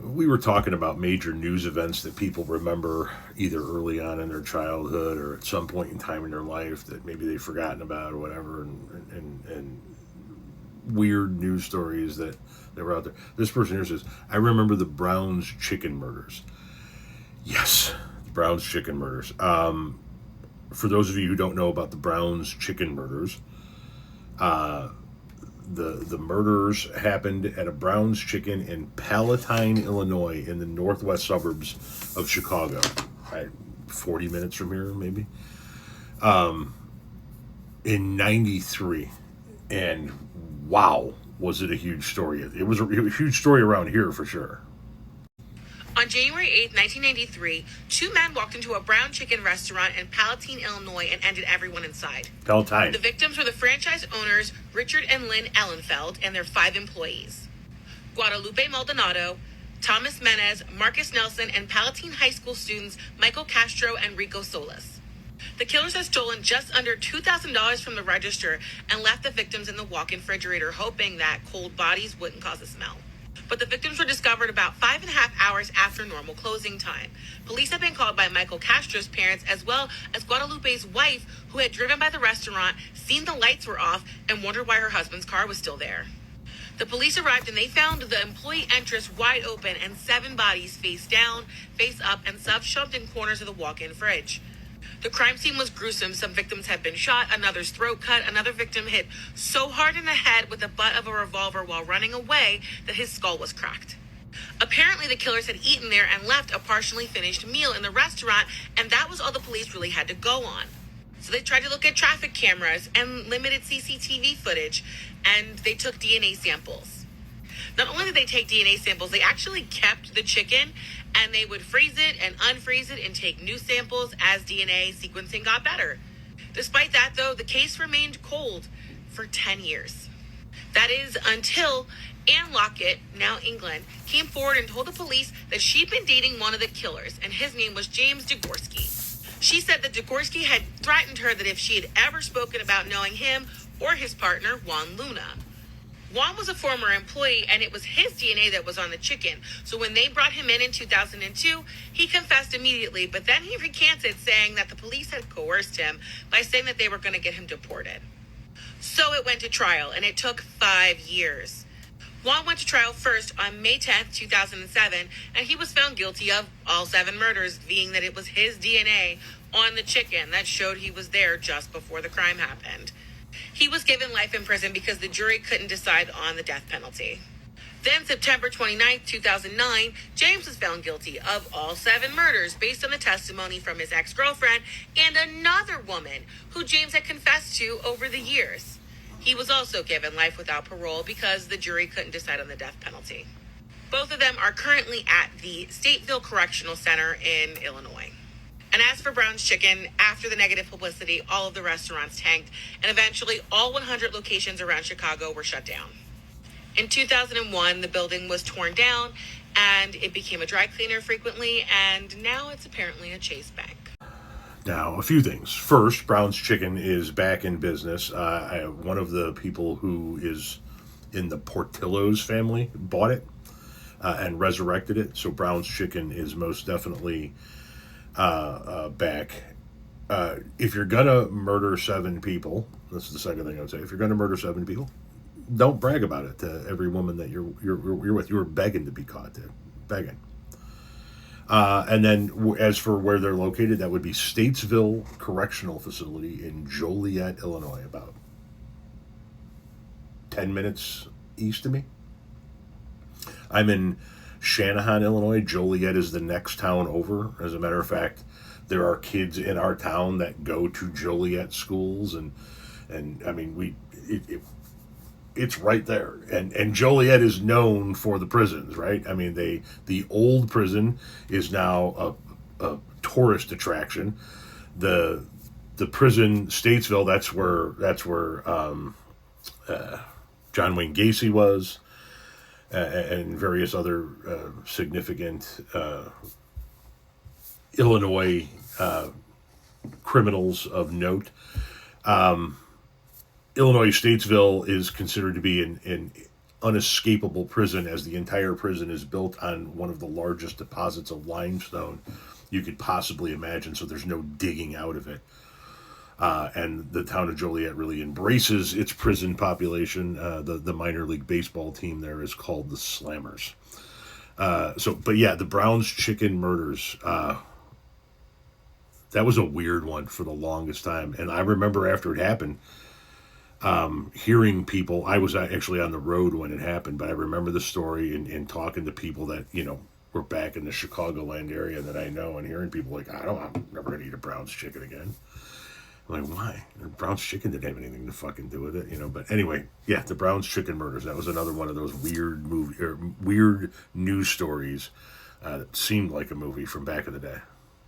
we were talking about major news events that people remember either early on in their childhood or at some point in time in their life that maybe they've forgotten about or whatever, and weird news stories that were out there. This person here says, I remember the Browns chicken murders. Yes, the Browns chicken murders. For those of you who don't know about the Browns chicken murders, the murders happened at a Brown's Chicken in Palatine, Illinois, in the northwest suburbs of Chicago, 40 minutes from here, maybe, in '93. And wow, was it a huge story! It was a huge story around here for sure. On January 8th, 1993, two men walked into a brown chicken restaurant in Palatine, Illinois, and ended everyone inside. Palatine. The victims were the franchise owners, Richard and Lynn Ellenfeld, and their 5 employees. Guadalupe Maldonado, Thomas Menez, Marcus Nelson, and Palatine High School students Michael Castro and Rico Solis. The killers had stolen just under $2,000 from the register and left the victims in the walk-in refrigerator, hoping that cold bodies wouldn't cause a smell. But the victims were discovered about 5.5 hours after normal closing time. Police had been called by Michael Castro's parents as well as Guadalupe's wife, who had driven by the restaurant, seen the lights were off, and wondered why her husband's car was still there. The police arrived and they found the employee entrance wide open and 7 bodies face down, face up, and shoved in corners of the walk-in fridge. The crime scene was gruesome. Some victims had been shot, another's throat cut, another victim hit so hard in the head with the butt of a revolver while running away that his skull was cracked. Apparently, the killers had eaten there and left a partially finished meal in the restaurant, and that was all the police really had to go on. So they tried to look at traffic cameras and limited CCTV footage, and they took DNA samples. Not only did they take DNA samples, they actually kept the chicken, and they would freeze it and unfreeze it and take new samples as DNA sequencing got better. Despite that, though, the case remained cold for 10 years. That is until Ann Lockett, now England, came forward and told the police that she'd been dating one of the killers, and his name was James Degorski. She said that Degorski had threatened her that if she had ever spoken about knowing him or his partner, Juan Luna. Juan was a former employee, and it was his DNA that was on the chicken. So when they brought him in 2002, he confessed immediately, but then he recanted, saying that the police had coerced him by saying that they were going to get him deported. So it went to trial, and it took 5 years. Juan went to trial first on May 10th, 2007, and he was found guilty of all 7 murders, being that it was his DNA on the chicken that showed he was there just before the crime happened. He was given life in prison because the jury couldn't decide on the death penalty. Then, September 29th, 2009, James was found guilty of all 7 murders based on the testimony from his ex-girlfriend and another woman who James had confessed to over the years. He was also given life without parole because the jury couldn't decide on the death penalty. Both of them are currently at the Stateville Correctional Center in Illinois. And as for Brown's Chicken, after the negative publicity, all of the restaurants tanked, and eventually all 100 locations around Chicago were shut down. In 2001, the building was torn down, and it became a dry cleaner frequently, and now it's apparently a Chase bank. Now, a few things. First, Brown's Chicken is back in business. One of the people who is in the Portillo's family bought it and resurrected it, so Brown's Chicken is most definitely back. If you're gonna murder 7 people, this is the second thing I would say. If you're gonna murder 7 people, don't brag about it to every woman that you're with. You're begging to be caught, dude. Begging. And then as for where they're located, that would be Statesville Correctional Facility in Joliet, Illinois, about 10 minutes east of me. I'm in Shanahan, Illinois. Joliet is the next town over. As a matter of fact, there are kids in our town that go to Joliet schools, and I mean it's right there. And Joliet is known for the prisons, right? I mean the old prison is now a tourist attraction. The prison Statesville, that's where John Wayne Gacy was. And various other significant Illinois criminals of note. Illinois Statesville is considered to be unescapable prison, as the entire prison is built on one of the largest deposits of limestone you could possibly imagine, so there's no digging out of it. And the town of Joliet really embraces its prison population. The minor league baseball team there is called the Slammers. But yeah, the Brown's Chicken murders. That was a weird one for the longest time, and I remember after it happened, hearing people. I was actually on the road when it happened, but I remember the story and talking to people that were back in the Chicagoland area that I know, and hearing people like, I'm never gonna eat a Brown's Chicken again. I'm like, why? Brown's Chicken didn't have anything to fucking do with it, But anyway, yeah, the Brown's Chicken murders. That was another one of those weird news stories that seemed like a movie from back in the day.